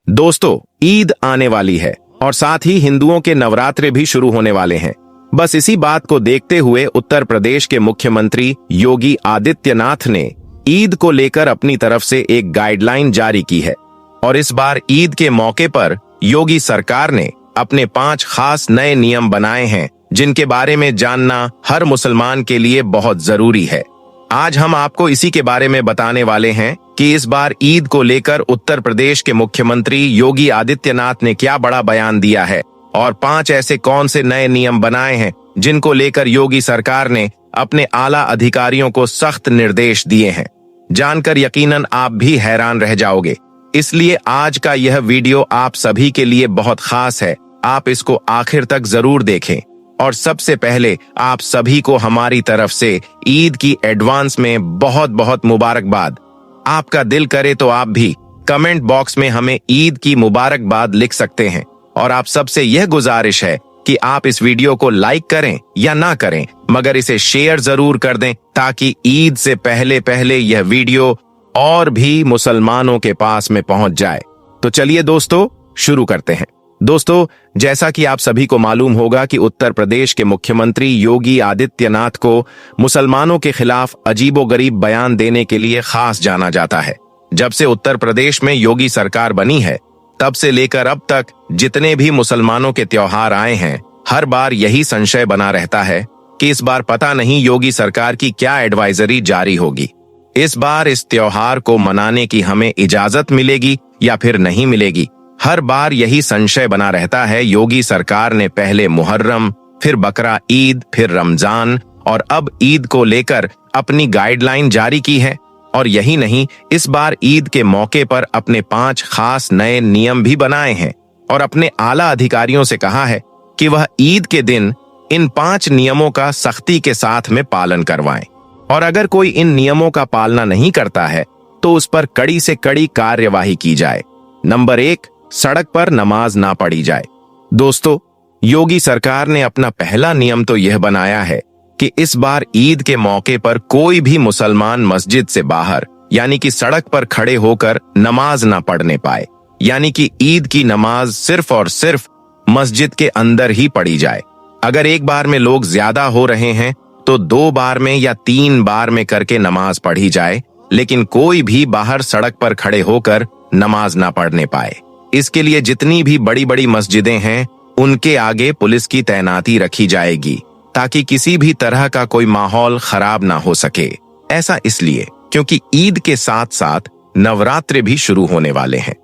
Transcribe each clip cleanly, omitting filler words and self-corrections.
दोस्तों, ईद आने वाली है और साथ ही हिंदुओं के नवरात्रे भी शुरू होने वाले हैं। बस इसी बात को देखते हुए उत्तर प्रदेश के मुख्यमंत्री योगी आदित्यनाथ ने ईद को लेकर अपनी तरफ से एक गाइडलाइन जारी की है और इस बार ईद के मौके पर योगी सरकार ने अपने 5 खास नए नियम बनाए हैं, जिनके बारे में जानना हर मुसलमान के लिए बहुत जरूरी है। आज हम आपको इसी के बारे में बताने वाले हैं कि इस बार ईद को लेकर उत्तर प्रदेश के मुख्यमंत्री योगी आदित्यनाथ ने क्या बड़ा बयान दिया है और 5 ऐसे कौन से नए नियम बनाए हैं जिनको लेकर योगी सरकार ने अपने आला अधिकारियों को सख्त निर्देश दिए हैं। जानकर यकीनन आप भी हैरान रह जाओगे। इसलिए आज का यह वीडियो आप सभी के लिए बहुत खास है। आप इसको आखिर तक जरूर देखें। और सबसे पहले आप सभी को हमारी तरफ से ईद की एडवांस में बहुत बहुत मुबारकबाद। आपका दिल करे तो आप भी कमेंट बॉक्स में हमें ईद की मुबारकबाद लिख सकते हैं। और आप सबसे यह गुजारिश है कि आप इस वीडियो को लाइक करें या ना करें, मगर इसे शेयर जरूर कर दें ताकि ईद से पहले पहले यह वीडियो और भी मुसलमानों के पास में पहुंच जाए। तो चलिए दोस्तों, शुरू करते हैं। दोस्तों, जैसा कि आप सभी को मालूम होगा कि उत्तर प्रदेश के मुख्यमंत्री योगी आदित्यनाथ को मुसलमानों के खिलाफ अजीबोगरीब बयान देने के लिए खास जाना जाता है। जब से उत्तर प्रदेश में योगी सरकार बनी है, तब से लेकर अब तक जितने भी मुसलमानों के त्योहार आए हैं, हर बार यही संशय बना रहता है कि इस बार पता नहीं योगी सरकार की क्या एडवाइजरी जारी होगी। इस बार इस त्योहार को मनाने की हमें इजाजत मिलेगी या फिर नहीं मिलेगी। हर बार यही संशय बना रहता है। योगी सरकार ने पहले मुहर्रम, फिर बकरा ईद, फिर रमजान और अब ईद को लेकर अपनी गाइडलाइन जारी की है। और यही नहीं, इस बार ईद के मौके पर अपने 5 खास नए नियम भी बनाए हैं और अपने आला अधिकारियों से कहा है कि वह ईद के दिन इन 5 नियमों का सख्ती के साथ में पालन करवाएं। और अगर कोई इन नियमों का पालना नहीं करता है तो उस पर कड़ी से कड़ी कार्यवाही की जाए। नंबर 1, सड़क पर नमाज ना पढ़ी जाए। दोस्तों, योगी सरकार ने अपना पहला नियम तो यह बनाया है कि इस बार ईद के मौके पर कोई भी मुसलमान मस्जिद से बाहर यानी कि सड़क पर खड़े होकर नमाज ना पढ़ने पाए। यानी कि ईद की नमाज सिर्फ और सिर्फ मस्जिद के अंदर ही पढ़ी जाए। अगर एक बार में लोग ज्यादा हो रहे हैं तो 2 बार में या 3 बार में करके नमाज पढ़ी जाए, लेकिन कोई भी बाहर सड़क पर खड़े होकर नमाज ना पढ़ने पाए। इसके लिए जितनी भी बड़ी बड़ी मस्जिदें हैं, उनके आगे पुलिस की तैनाती रखी जाएगी ताकि किसी भी तरह का कोई माहौल खराब ना हो सके। ऐसा इसलिए क्योंकि ईद के साथ साथ नवरात्रे भी शुरू होने वाले हैं।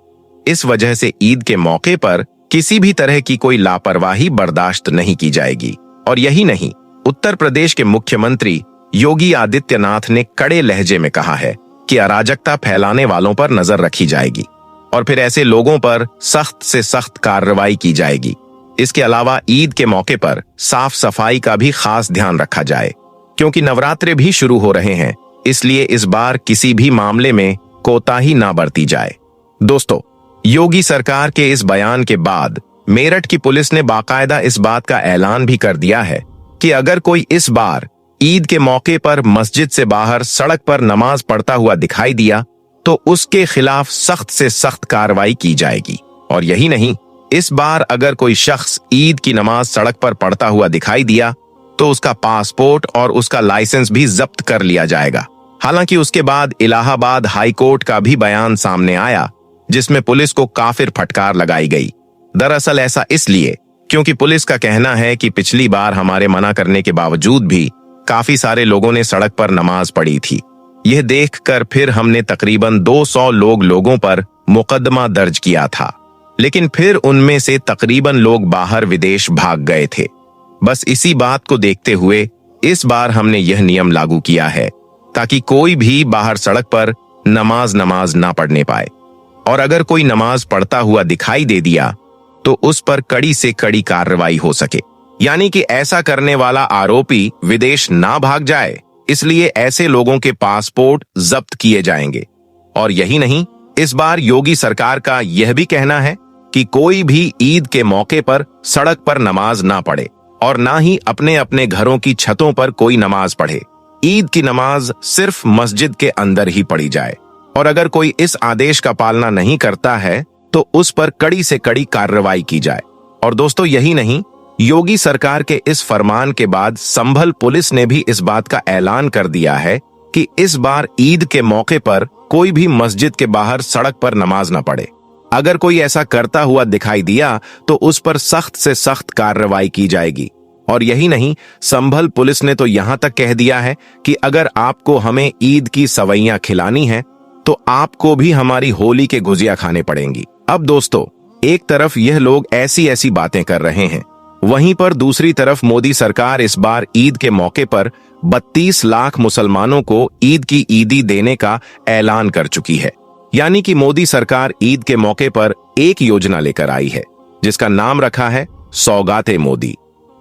इस वजह से ईद के मौके पर किसी भी तरह की कोई लापरवाही बर्दाश्त नहीं की जाएगी। और यही नहीं, उत्तर प्रदेश के मुख्यमंत्री योगी आदित्यनाथ ने कड़े लहजे में कहा है कि अराजकता फैलाने वालों पर नजर रखी जाएगी और फिर ऐसे लोगों पर सख्त से सख्त कार्रवाई की जाएगी। इसके अलावा ईद के मौके पर साफ सफाई का भी खास ध्यान रखा जाए, क्योंकि नवरात्रे भी शुरू हो रहे हैं। इसलिए इस बार किसी भी मामले में कोताही ना बरती जाए। दोस्तों, योगी सरकार के इस बयान के बाद मेरठ की पुलिस ने बाकायदा इस बात का ऐलान भी कर दिया है कि अगर कोई इस बार ईद के मौके पर मस्जिद से बाहर सड़क पर नमाज पढ़ता हुआ दिखाई दिया तो उसके खिलाफ सख्त से सख्त कार्रवाई की जाएगी। और यही नहीं, इस बार अगर कोई शख्स ईद की नमाज सड़क पर पढ़ता हुआ दिखाई दिया तो उसका पासपोर्ट और उसका लाइसेंस भी जब्त कर लिया जाएगा। हालांकि उसके बाद इलाहाबाद हाई कोर्ट का भी बयान सामने आया, जिसमें पुलिस को काफिर फटकार लगाई गई। दरअसल ऐसा इसलिए क्योंकि पुलिस का कहना है कि पिछली बार हमारे मना करने के बावजूद भी काफी सारे लोगों ने सड़क पर नमाज पढ़ी थी। यह देखकर फिर हमने तकरीबन 200 लोगों पर मुकदमा दर्ज किया था, लेकिन फिर उनमें से तकरीबन लोग बाहर विदेश भाग गए थे। बस इसी बात को देखते हुए इस बार हमने यह नियम लागू किया है ताकि कोई भी बाहर सड़क पर नमाज ना पढ़ने पाए। और अगर कोई नमाज पढ़ता हुआ दिखाई दे दिया तो उस पर कड़ी से कड़ी कार्रवाई हो सके, यानी कि ऐसा करने वाला आरोपी विदेश ना भाग जाए। इसलिए ऐसे लोगों के पासपोर्ट जब्त किए जाएंगे। और यही नहीं, इस बार योगी सरकार का यह भी कहना है कि कोई भी ईद के मौके पर सड़क पर नमाज ना पढ़े और ना ही अपने अपने घरों की छतों पर कोई नमाज पढ़े। ईद की नमाज सिर्फ मस्जिद के अंदर ही पढ़ी जाए। और अगर कोई इस आदेश का पालना नहीं करता है तो उस पर कड़ी से कड़ी कार्रवाई की जाए। और दोस्तों यही नहीं, योगी सरकार के इस फरमान के बाद संभल पुलिस ने भी इस बात का ऐलान कर दिया है कि इस बार ईद के मौके पर कोई भी मस्जिद के बाहर सड़क पर नमाज न पढ़े। अगर कोई ऐसा करता हुआ दिखाई दिया तो उस पर सख्त से सख्त कार्रवाई की जाएगी। और यही नहीं, संभल पुलिस ने तो यहां तक कह दिया है कि अगर आपको हमें ईद की सवैयां खिलानी है तो आपको भी हमारी होली के गुजिया खाने पड़ेंगी। अब दोस्तों, एक तरफ यह लोग ऐसी ऐसी बातें कर रहे हैं, वहीं पर दूसरी तरफ मोदी सरकार इस बार ईद के मौके पर 32 लाख मुसलमानों को ईद की ईदी देने का ऐलान कर चुकी है। यानी कि मोदी सरकार ईद के मौके पर एक योजना लेकर आई है जिसका नाम रखा है सौगाते मोदी,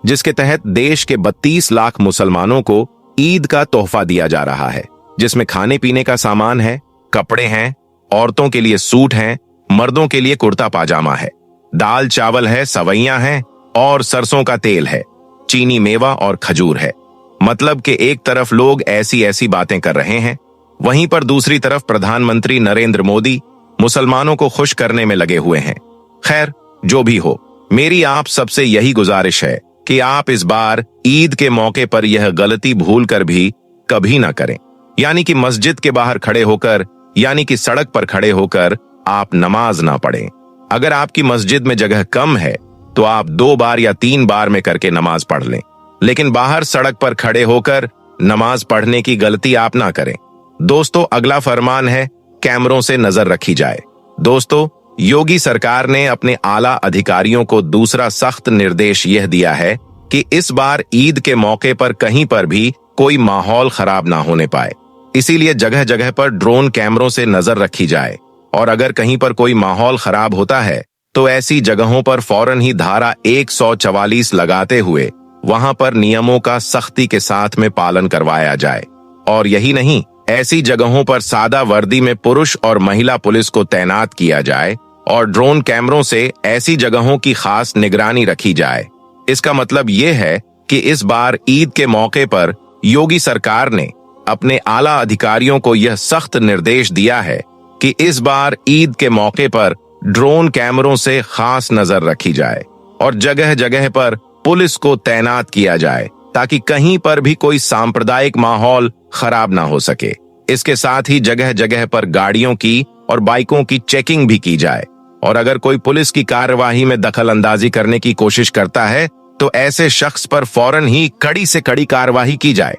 जिसके तहत देश के 32 लाख मुसलमानों को ईद का तोहफा दिया जा रहा है, जिसमें खाने पीने का सामान है, कपड़े हैं, औरतों के लिए सूट हैं, मर्दों के लिए कुर्ता पाजामा है, दाल चावल है, सवैयां हैं और सरसों का तेल है, चीनी मेवा और खजूर है। मतलब कि एक तरफ लोग ऐसी ऐसी बातें कर रहे हैं, वहीं पर दूसरी तरफ प्रधानमंत्री नरेंद्र मोदी मुसलमानों को खुश करने में लगे हुए हैं। खैर, जो भी हो, मेरी आप सबसे यही गुजारिश है कि आप इस बार ईद के मौके पर यह गलती भूल कर भी कभी ना करें, यानी कि मस्जिद के बाहर खड़े होकर, यानी कि सड़क पर खड़े होकर आप नमाज ना पढ़ें। अगर आपकी मस्जिद में जगह कम है तो आप 2 बार या 3 बार में करके नमाज पढ़ लें, लेकिन बाहर सड़क पर खड़े होकर नमाज पढ़ने की गलती आप ना करें। दोस्तों, अगला फरमान है कैमरों से नजर रखी जाए। दोस्तों, योगी सरकार ने अपने आला अधिकारियों को दूसरा सख्त निर्देश यह दिया है कि इस बार ईद के मौके पर कहीं पर भी कोई माहौल खराब ना होने पाए। इसीलिए जगह जगह पर ड्रोन कैमरों से नजर रखी जाए और अगर कहीं पर कोई माहौल खराब होता है तो ऐसी जगहों पर फौरन ही धारा 144 लगाते हुए वहां पर नियमों का सख्ती के साथ में पालन करवाया जाए। और यही नहीं, ऐसी जगहों पर सादा वर्दी में पुरुष और महिला पुलिस को तैनात किया जाए और ड्रोन कैमरों से ऐसी जगहों की खास निगरानी रखी जाए। इसका मतलब यह है कि इस बार ईद के मौके पर योगी सरकार ने अपने आला अधिकारियों को यह सख्त निर्देश दिया है कि इस बार ईद के मौके पर ड्रोन कैमरों से खास नजर रखी जाए और जगह जगह पर पुलिस को तैनात किया जाए ताकि कहीं पर भी कोई सांप्रदायिक माहौल खराब ना हो सके। इसके साथ ही जगह जगह पर गाड़ियों की और बाइकों की चेकिंग भी की जाए और अगर कोई पुलिस की कार्यवाही में दखल अंदाजी करने की कोशिश करता है तो ऐसे शख्स पर फौरन ही कड़ी से कड़ी कार्यवाही की जाए।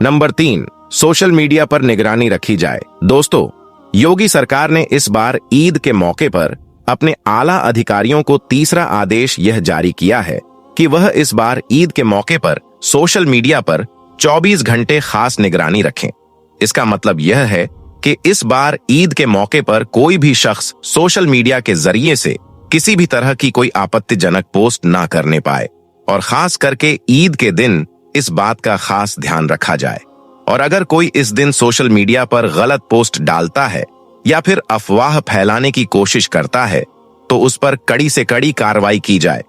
नंबर 3, सोशल मीडिया पर निगरानी रखी जाए। दोस्तों, योगी सरकार ने इस बार ईद के मौके पर अपने आला अधिकारियों को तीसरा आदेश यह जारी किया है कि वह इस बार ईद के मौके पर सोशल मीडिया पर 24 घंटे खास निगरानी रखें। इसका मतलब यह है कि इस बार ईद के मौके पर कोई भी शख्स सोशल मीडिया के जरिए से किसी भी तरह की कोई आपत्तिजनक पोस्ट ना करने पाए और खास करके ईद के दिन इस बात का खास ध्यान रखा जाए। और अगर कोई इस दिन सोशल मीडिया पर गलत पोस्ट डालता है या फिर अफवाह फैलाने की कोशिश करता है तो उस पर कड़ी से कड़ी कार्रवाई की जाए।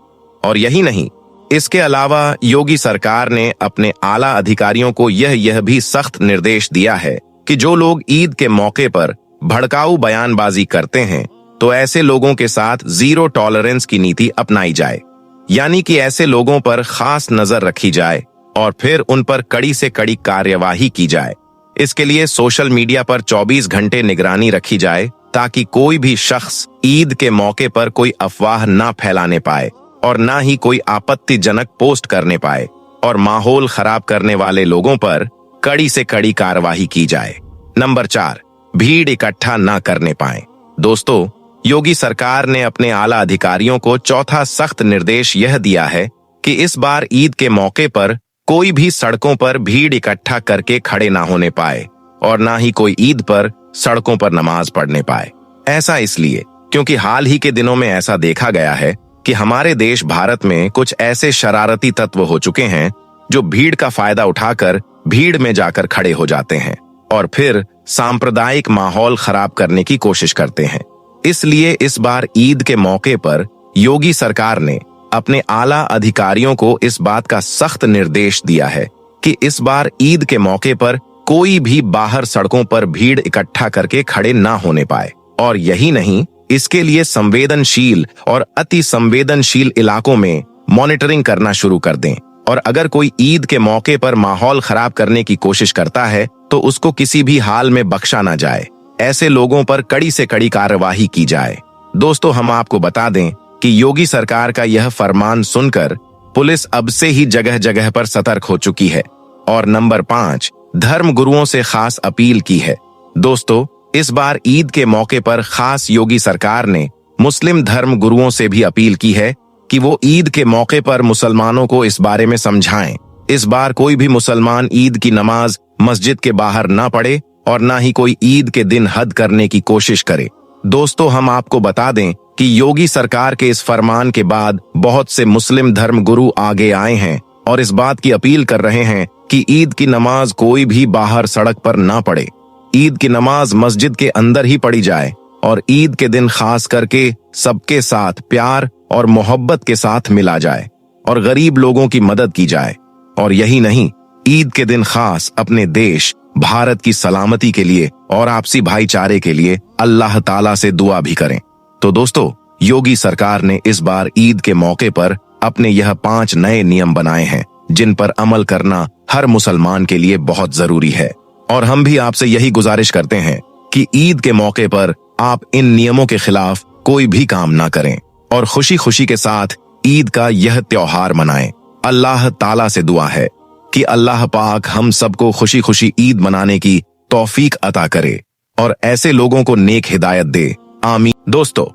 और यही नहीं, इसके अलावा योगी सरकार ने अपने आला अधिकारियों को यह भी सख्त निर्देश दिया है कि जो लोग ईद के मौके पर भड़काऊ बयानबाजी करते हैं तो ऐसे लोगों के साथ 0 टॉलरेंस की नीति अपनाई जाए, यानी कि ऐसे लोगों पर खास नजर रखी जाए और फिर उन पर कड़ी से कड़ी कार्यवाही की जाए। इसके लिए सोशल मीडिया पर 24 घंटे निगरानी रखी जाए ताकि कोई भी शख्स ईद के मौके पर कोई अफवाह ना फैलाने पाए और ना ही कोई आपत्तिजनक पोस्ट करने पाए और माहौल खराब करने वाले लोगों पर कड़ी से कड़ी कार्यवाही की जाए। नंबर 4, भीड़ इकट्ठा ना करने पाए। दोस्तों, योगी सरकार ने अपने आला अधिकारियों को चौथा सख्त निर्देश यह दिया है कि इस बार ईद के मौके पर कोई भी सड़कों पर भीड़ इकट्ठा करके खड़े ना होने पाए और ना ही कोई ईद पर सड़कों पर नमाज पढ़ने पाए। ऐसा इसलिए क्योंकि हाल ही के दिनों में ऐसा देखा गया है कि हमारे देश भारत में कुछ ऐसे शरारती तत्व हो चुके हैं जो भीड़ का फायदा उठाकर भीड़ में जाकर खड़े हो जाते हैं और फिर सांप्रदायिक माहौल खराब करने की कोशिश करते हैं। इसलिए इस बार ईद के मौके पर योगी सरकार ने अपने आला अधिकारियों को इस बात का सख्त निर्देश दिया है कि इस बार ईद के मौके पर कोई भी बाहर सड़कों पर भीड़ इकट्ठा करके खड़े ना होने पाए। और यही नहीं, इसके लिए संवेदनशील और अति संवेदनशील इलाकों में मॉनिटरिंग करना शुरू कर दें और अगर कोई ईद के मौके पर माहौल खराब करने की कोशिश करता है तो उसको किसी भी हाल में बख्शा ना जाए। ऐसे लोगों पर कड़ी से कड़ी कार्यवाही की जाए। दोस्तों, हम आपको बता दें कि योगी सरकार का यह फरमान सुनकर पुलिस अब से ही जगह जगह पर सतर्क हो चुकी है। और नंबर 5, धर्म गुरुओं से खास अपील की है। दोस्तों, इस बार ईद के मौके पर खास योगी सरकार ने मुस्लिम धर्म गुरुओं से भी अपील की है कि वो ईद के मौके पर मुसलमानों को इस बारे में समझाएं। इस बार कोई भी मुसलमान ईद की नमाज मस्जिद के बाहर ना पढ़े और ना ही कोई ईद के दिन हद करने की कोशिश करे। दोस्तों, हम आपको बता दें कि योगी सरकार के इस फरमान के बाद बहुत से मुस्लिम धर्म गुरु आगे आए हैं और इस बात की अपील कर रहे हैं कि ईद की नमाज कोई भी बाहर सड़क पर ना पढ़े। ईद की नमाज मस्जिद के अंदर ही पढ़ी जाए और ईद के दिन खास करके सबके साथ प्यार और मोहब्बत के साथ मिला जाए और गरीब लोगों की मदद की जाए। और यही नहीं, ईद के दिन खास अपने देश भारत की सलामती के लिए और आपसी भाईचारे के लिए अल्लाह ताला से दुआ भी करें। तो दोस्तों, योगी सरकार ने इस बार ईद के मौके पर अपने यह 5 नए नियम बनाए हैं जिन पर अमल करना हर मुसलमान के लिए बहुत जरूरी है। और हम भी आपसे यही गुजारिश करते हैं कि ईद के मौके पर आप इन नियमों के खिलाफ कोई भी काम ना करें और खुशी खुशी के साथ ईद का यह त्योहार मनाएं। अल्लाह ताला से दुआ है कि अल्लाह पाक हम सबको खुशी खुशी ईद मनाने की तौफीक अता करे और ऐसे लोगों को नेक हिदायत दे। आमीन। दोस्तों,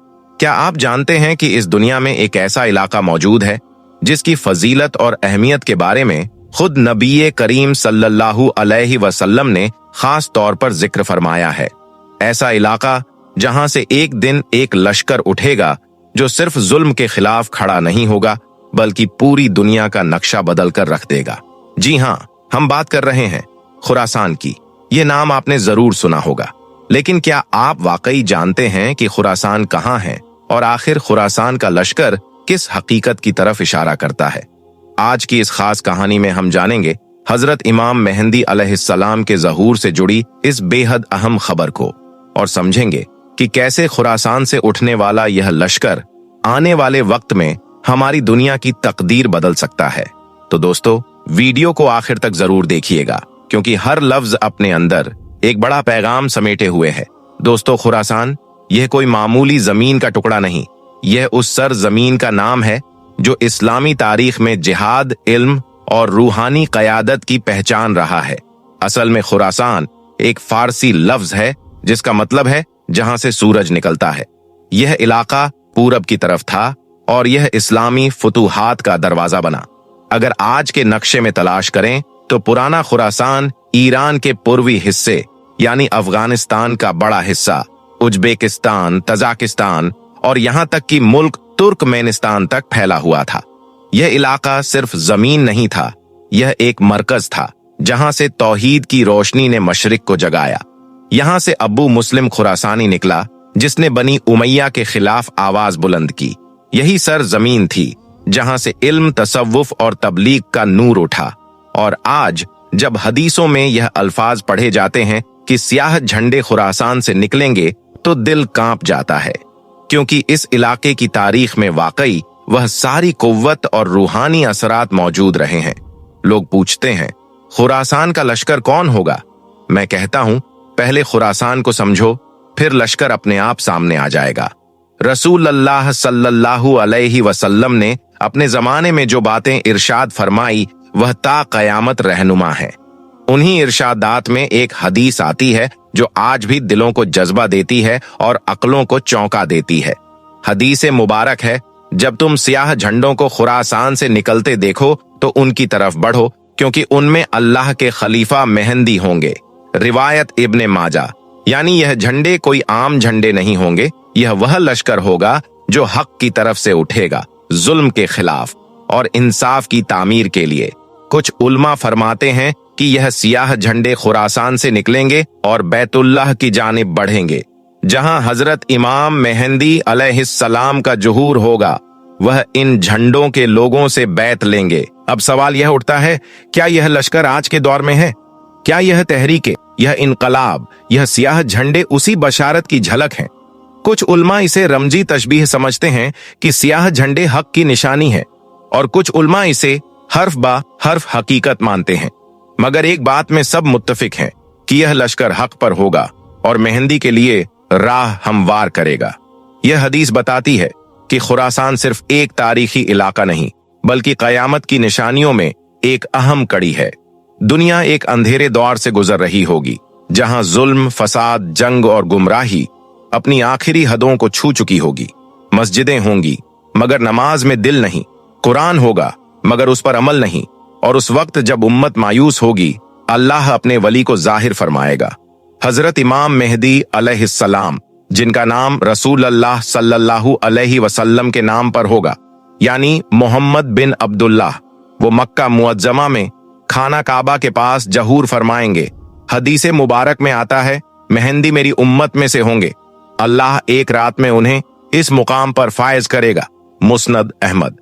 क्या आप जानते हैं कि इस दुनिया में एक ऐसा इलाका मौजूद है जिसकी फजीलत और अहमियत के बारे में खुद नबी करीम सल्लल्लाहु अलैहि वसल्लम ने खास तौर पर जिक्र फरमाया है। ऐसा इलाका जहां से एक दिन एक लश्कर उठेगा जो सिर्फ जुल्म के खिलाफ खड़ा नहीं होगा बल्कि पूरी दुनिया का नक्शा बदल कर रख देगा। जी हाँ, हम बात कर रहे हैं खुरासान की। ये नाम आपने जरूर सुना होगा, लेकिन क्या आप वाकई जानते हैं कि खुरासान कहाँ है और आखिर खुरासान का लश्कर किस हकीकत की तरफ इशारा करता है? आज की इस खास कहानी में हम जानेंगे हजरत इमाम मेहंदी अलैहिस्सलाम के ज़हूर से जुड़ी इस बेहद अहम खबर को और समझेंगे कि कैसे खुरासान से उठने वाला यह लश्कर आने वाले वक्त में हमारी दुनिया की तकदीर बदल सकता है। तो दोस्तों, वीडियो को आखिर तक जरूर देखिएगा क्योंकि हर लफ्ज अपने अंदर एक बड़ा पैगाम समेटे हुए है। दोस्तों, खुरासान यह कोई मामूली जमीन का टुकड़ा नहीं, यह उस सर जमीन का नाम है जो इस्लामी तारीख में जिहाद, इल्म और रूहानी क़यादत की पहचान रहा है। असल में खुरासान एक फारसी लफ्ज है जिसका मतलब है जहां से सूरज निकलता है। यह इलाका पूरब की तरफ था और यह इस्लामी फुतूहात का दरवाजा बना। अगर आज के नक्शे में तलाश करें तो पुराना खुरासान ईरान के पूर्वी हिस्से यानी अफगानिस्तान का बड़ा हिस्सा, उज्बेकिस्तान, तजाकिस्तान और यहां तक कि मुल्क तुर्कमेनिस्तान तक फैला हुआ था। यह इलाका सिर्फ जमीन नहीं था, यह एक मरकज था जहां से तौहीद की रोशनी ने मशरिक को जगाया। यहां से अब्बू मुस्लिम खुरासानी निकला जिसने बनी उमैया के खिलाफ आवाज बुलंद की। यही सर जमीन थी जहां से इल्म, तसव्वुफ और तबलीग का नूर उठा। और आज जब हदीसों में यह अल्फाज पढ़े जाते हैं कि सियाह झंडे खुरासान से निकलेंगे तो दिल कांप जाता है, क्योंकि इस इलाके की तारीख में वाकई वह सारी कुव्वत और रूहानी असरात मौजूद रहे हैं। लोग पूछते हैं, खुरासान का लश्कर कौन होगा? मैं कहता हूं, पहले खुरासान को समझो, फिर लश्कर अपने आप सामने आ जाएगा। रसूल अल्लाह सल्लल्लाहु अलैहि वसल्लम ने अपने जमाने में जो बातें इरशाद फरमाई वह ता कयामत रहनुमा है। उन्हीं इरशादात में एक हदीस आती है जो आज भी दिलों को जज्बा देती है और अक्लों को चौंका देती है। हदीस मुबारक है, जब तुम सियाह झंडों को खुरासान से निकलते देखो तो उनकी तरफ बढ़ो, क्योंकि उनमें अल्लाह के खलीफा मेहंदी होंगे। रिवायत इब्ने माजा। यानी यह झंडे कोई आम झंडे नहीं होंगे, यह वह लश्कर होगा जो हक की तरफ से उठेगा, जुल्म के खिलाफ और इंसाफ की तामीर के लिए। कुछ उल्मा फरमाते हैं कि यह सियाह झंडे खुरासान से निकलेंगे और बैतुल्लाह की जानिब बढ़ेंगे, जहां हजरत इमाम मेहंदी अलैहिस्सलाम का जुहूर होगा। वह इन झंडों के लोगों से बैत लेंगे। अब सवाल यह उठता है, क्या यह लश्कर आज के दौर में है? क्या यह तहरीके, यह इनकलाब, यह सियाह झंडे उसी बशारत की झलक हैं? कुछ उल्मा इसे रमजी तशबीह समझते हैं कि सियाह झंडे हक की निशानी है, और कुछ उल्मा इसे हर्फ बा हर्फ हकीकत मानते हैं। मगर एक बात में सब मुत्तफिक हैं कि यह लश्कर हक पर होगा और मेहंदी के लिए राह हमवार करेगा। यह हदीस बताती है कि खुरासान सिर्फ एक तारीखी इलाका नहीं, बल्कि कयामत की निशानियों में एक अहम कड़ी है। दुनिया एक अंधेरे दौर से गुजर रही होगी, जहां जुल्म, फसाद, जंग और गुमराही अपनी आखिरी हदों को छू चुकी होगी। मस्जिदें होंगी मगर नमाज में दिल नहीं, कुरान होगा मगर उस पर अमल नहीं, और उस वक्त जब उम्मत मायूस होगी, अल्लाह अपने वली को जाहिर फरमाएगा। हजरत इमाम मेहदी अलैहिस्सलाम, जिनका नाम रसूल अल्लाह सल्लल्लाहु अलैहि वसल्लम के नाम पर होगा, यानी मोहम्मद बिन अब्दुल्लाह, वो मक्का मुअज्जमा में खाना काबा के पास जहूर फरमाएंगे। हदीसे मुबारक में आता है, मेहंदी मेरी उम्मत में से होंगे, अल्लाह एक रात में उन्हें इस मुकाम पर फायज करेगा। मुस्नद अहमद।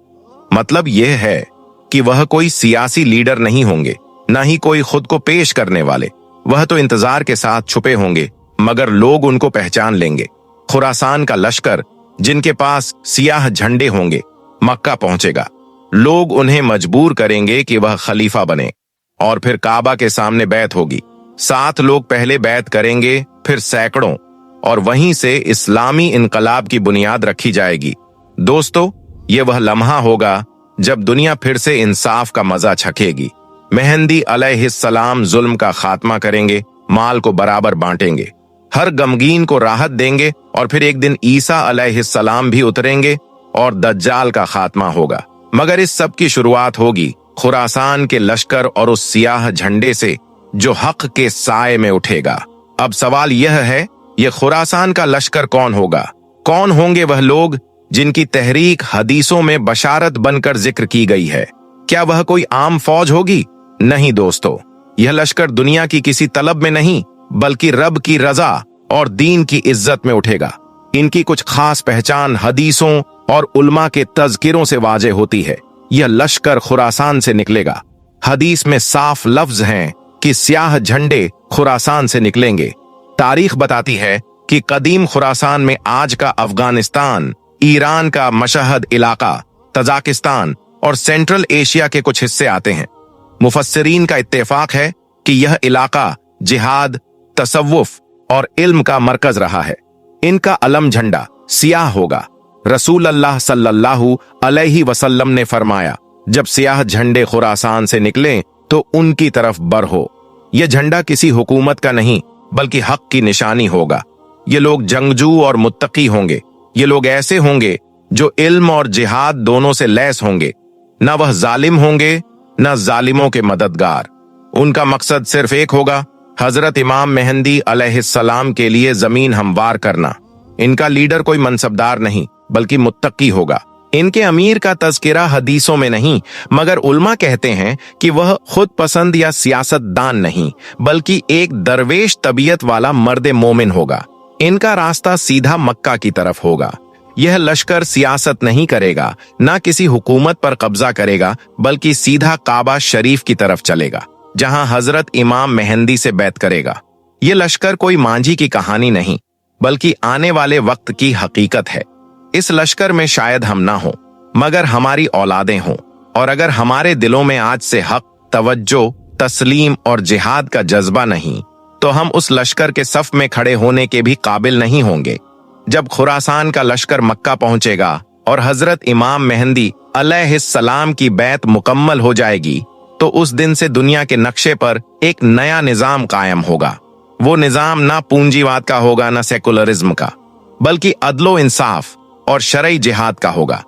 मतलब यह है कि वह कोई सियासी लीडर नहीं होंगे, न ही कोई खुद को पेश करने वाले। वह तो इंतजार के साथ छुपे होंगे, मगर लोग उनको पहचान लेंगे। खुरासान का लश्कर, जिनके पास सियाह झंडे होंगे, मक्का पहुंचेगा। लोग उन्हें मजबूर करेंगे कि वह खलीफा बने, और फिर काबा के सामने बैत होगी। 7 लोग पहले बैत करेंगे, फिर सैकड़ों, और वहीं से इस्लामी इनकलाब की बुनियाद रखी जाएगी। दोस्तों, ये वह लम्हा होगा जब दुनिया फिर से इंसाफ का मजा चखेगी। मेहंदी अलैहिस्सलाम जुल्म का खात्मा करेंगे, माल को बराबर बांटेंगे, हर गमगीन को राहत देंगे, और फिर एक दिन ईसा अलैहिस्सलाम भी उतरेंगे और दज्जाल का खात्मा होगा। मगर इस सब की शुरुआत होगी खुरासान के लश्कर और उस सियाह झंडे से जो हक के साए में उठेगा। अब सवाल यह है, यह खुरासान का लश्कर कौन होगा? कौन होंगे वह लोग जिनकी तहरीक हदीसों में बशारत बनकर जिक्र की गई है? क्या वह कोई आम फौज होगी? नहीं दोस्तों, यह लश्कर दुनिया की किसी तलब में नहीं, बल्कि रब की रजा और दीन की इज्जत में उठेगा। इनकी कुछ खास पहचान हदीसों और उल्मा के तज़किरों से वाज़े होती है। यह लश्कर खुरासान से निकलेगा। हदीस में साफ लफ्ज हैं कि स्याह झंडे खुरासान से निकलेंगे। तारीख बताती है कि कदीम खुरासान में आज का अफगानिस्तान, ईरान का मशहद इलाका, तजाकिस्तान और सेंट्रल एशिया के कुछ हिस्से आते हैं। मुफस्सिरीन का इत्तेफाक है कि यह इलाका जिहाद, तसव्वुफ और इल्म का मरकज रहा है। इनका अलम झंडा सियाह होगा। रसूल अल्लाह सल्लल्लाहु अलैहि वसल्लम ने फरमाया, जब सियाह झंडे खुरासान से निकलें तो उनकी तरफ बढ़ो। यह झंडा किसी हुकूमत का नहीं, बल्कि हक की निशानी होगा। ये लोग जंगजू और मुत्तकी होंगे। ये लोग ऐसे होंगे जो इल्म और जिहाद दोनों से लैस होंगे। न वह जालिम होंगे, न जालिमों के मददगार। उनका मकसद सिर्फ एक होगा, हजरत इमाम मेहंदी अलैहिस्सलाम के लिए जमीन हमवार करना। इनका लीडर कोई मनसबदार नहीं, बल्कि मुत्तकी होगा। इनके अमीर का तज़किरा हदीसों में नहीं, मगर उल्मा कहते हैं कि वह खुद पसंद या सियासतदान नहीं, बल्कि एक दरवेश तबीयत वाला मर्द मोमिन होगा। इनका रास्ता सीधा मक्का की तरफ होगा। यह लश्कर सियासत नहीं करेगा, ना किसी हुकूमत पर कब्जा करेगा, बल्कि सीधा काबा शरीफ की तरफ चलेगा, जहां हजरत इमाम मेहंदी से बैत करेगा। यह लश्कर कोई मांझी की कहानी नहीं, बल्कि आने वाले वक्त की हकीकत है। इस लश्कर में शायद हम ना हो, मगर हमारी औलादें हों। और अगर हमारे दिलों में आज से हक, तवज्जो, तस्लीम और जिहाद का जज्बा नहीं, तो हम उस लश्कर के सफ में खड़े होने के भी काबिल नहीं होंगे। जब खुरासान का लश्कर मक्का पहुंचेगा और हजरत इमाम मेहंदी अलैहिस्सलाम की बैत मुकम्मल हो जाएगी, तो उस दिन से दुनिया के नक्शे पर एक नया निजाम कायम होगा। वो निजाम ना पूंजीवाद का होगा, ना सेकुलरिज्म का, बल्कि अदलो इंसाफ और शरई जिहाद का होगा।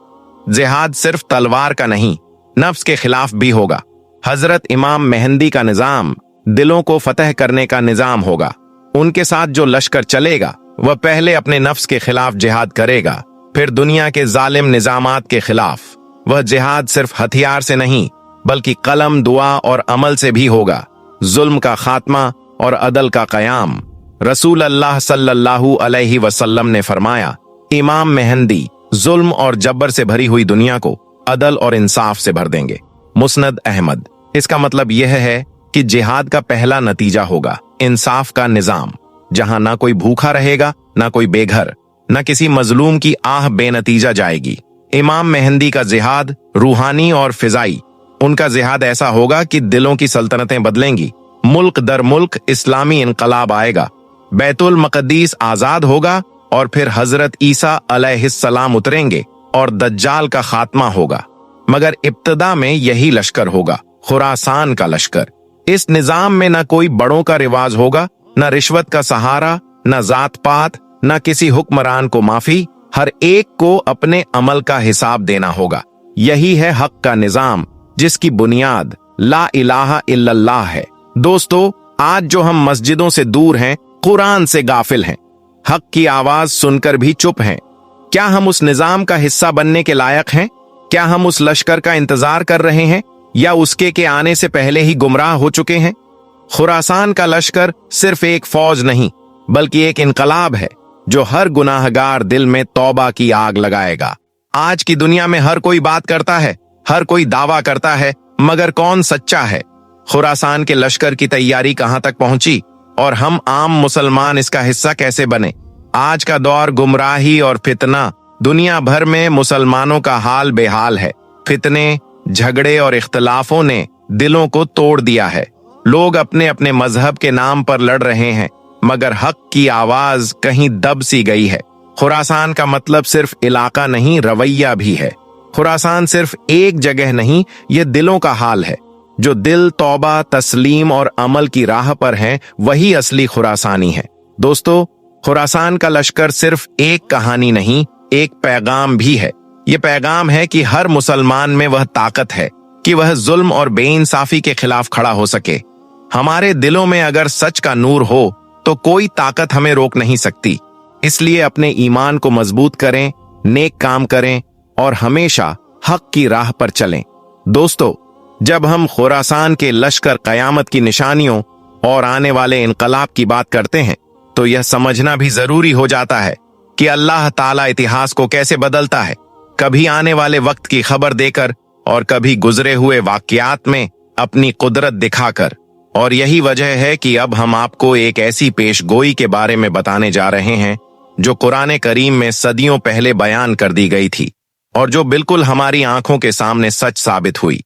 जिहाद सिर्फ तलवार का नहीं, नफ्स के खिलाफ भी होगा। हजरत इमाम मेहंदी का निजाम दिलों को फतह करने का निजाम होगा। उनके साथ जो लश्कर चलेगा, वह पहले अपने नफ्स के खिलाफ जिहाद करेगा, फिर दुनिया के जालिम निजामात के खिलाफ। वह जिहाद सिर्फ हथियार से नहीं, बल्कि कलम, दुआ और अमल से भी होगा। जुल्म का खात्मा और अदल का कयाम। रसूल अल्लाह सल्लल्लाहु अलैहि वसल्लम ने फरमाया, इमाम मेहंदी जुल्म और जब्बर से भरी हुई दुनिया को अदल और इंसाफ से भर देंगे। मुस्नद अहमद। इसका मतलब यह है कि जिहाद का पहला नतीजा होगा इंसाफ का निजाम, जहां ना कोई भूखा रहेगा, ना कोई बेघर, न किसी मजलूम की आह बेनतीजा जाएगी। इमाम मेहंदी का जिहाद रूहानी और फिजाई, उनका जिहाद ऐसा होगा कि दिलों की सल्तनतें बदलेंगी, मुल्क दर मुल्क इस्लामी इनकलाब आएगा, बैतुल मकदीस आजाद होगा और फिर हजरत ईसा अलैहिस्सलाम उतरेंगे और दज्जाल का खात्मा होगा। मगर इब्तदा में यही लश्कर होगा, खुरासान का लश्कर। इस निजाम में न कोई बड़ों का रिवाज होगा, न रिश्वत का सहारा, न जात पात, न किसी हुक्मरान को माफी। हर एक को अपने अमल का हिसाब देना होगा। यही है हक का निजाम, जिसकी बुनियाद ला इलाहा इल्लल्लाह है। दोस्तों, आज जो हम मस्जिदों से दूर हैं, कुरान से गाफिल हैं, हक की आवाज सुनकर भी चुप हैं, क्या हम उस निजाम का हिस्सा बनने के लायक हैं? क्या हम उस लश्कर का इंतजार कर रहे हैं या उसके के आने से पहले ही गुमराह हो चुके हैं? खुरासान का लश्कर सिर्फ एक फौज नहीं, बल्कि एक इनकलाब है जो हर गुनाहगार दिल में तौबा की आग लगाएगा। आज की दुनिया में हर कोई बात करता है, हर कोई दावा करता है, मगर कौन सच्चा है? खुरासान के लश्कर की तैयारी कहां तक पहुंची और हम आम मुसलमान इसका हिस्सा कैसे बने? आज का दौर गुमराही और फितना, दुनिया भर में मुसलमानों का हाल बेहाल है। फितने, झगड़े और इख्तलाफों ने दिलों को तोड़ दिया है। लोग अपने अपने मजहब के नाम पर लड़ रहे हैं, मगर हक की आवाज कहीं दब सी गई है। खुरासान का मतलब सिर्फ इलाका नहीं, रवैया भी है। खुरासान सिर्फ एक जगह नहीं, ये दिलों का हाल है। जो दिल तौबा, तस्लीम और अमल की राह पर हैं, वही असली खुरासानी है। दोस्तों, खुरासान का लश्कर सिर्फ एक कहानी नहीं, एक पैगाम भी है। ये पैगाम है कि हर मुसलमान में वह ताकत है कि वह जुल्म और बेइंसाफी के खिलाफ खड़ा हो सके। हमारे दिलों में अगर सच का नूर हो तो कोई ताकत हमें रोक नहीं सकती। इसलिए अपने ईमान को मजबूत करें, नेक काम करें और हमेशा हक की राह पर चलें। दोस्तों, जब हम खुरासान के लश्कर कयामत की निशानियों और आने वाले इनकलाब की बात करते हैं, तो यह समझना भी जरूरी हो जाता है कि अल्लाह ताला इतिहास को कैसे बदलता है, कभी आने वाले वक्त की खबर देकर और कभी गुजरे हुए वाकयात में अपनी कुदरत दिखाकर। और यही वजह है कि अब हम आपको एक ऐसी पेशगोई के बारे में बताने जा रहे हैं जो कुरान करीम में सदियों पहले बयान कर दी गई थी और जो बिल्कुल हमारी आंखों के सामने सच साबित हुई।